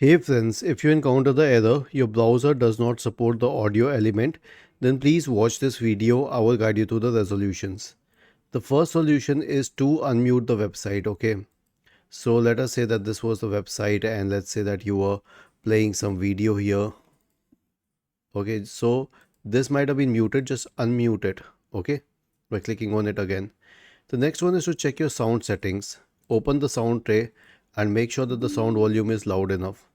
Hey friends, if you encounter the error, your browser does not support the audio element, then please watch this video. I will guide you through the resolutions. The first solution is to unmute the website, okay? So let us say that this was the website and let's say that you were playing some video here. Okay, so this might have been muted, just unmute it, okay? By clicking on it again. The next one is to check your sound settings. Open the sound tray and make sure that the sound volume is loud enough.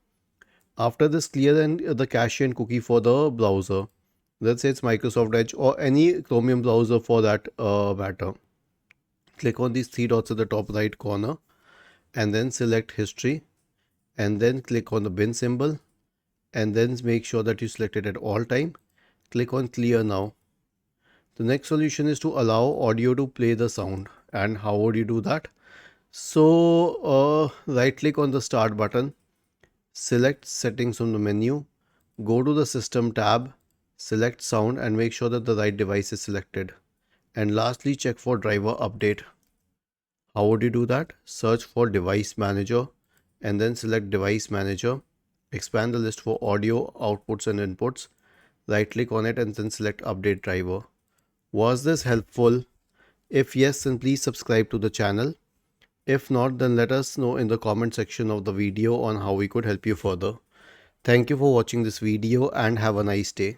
After this, clear the cache and cookie for the browser. Let's say it's Microsoft Edge or any Chromium browser for that matter. Click on these three dots at the top right corner and then select history and then click on the bin symbol and then make sure that you select it at all time. Click on clear now. The next solution is to allow audio to play the sound. And how would you do that? So right click on the start button, select settings from the menu, go to the system tab, select sound and make sure that the right device is selected. And lastly, check for driver update. How would you do that? Search for device manager and then select device manager. Expand the list for audio, outputs and inputs. Right click on it and then select update driver. Was this helpful? If yes, then please subscribe to the channel. If not, then let us know in the comment section of the video on how we could help you further. Thank you for watching this video and have a nice day.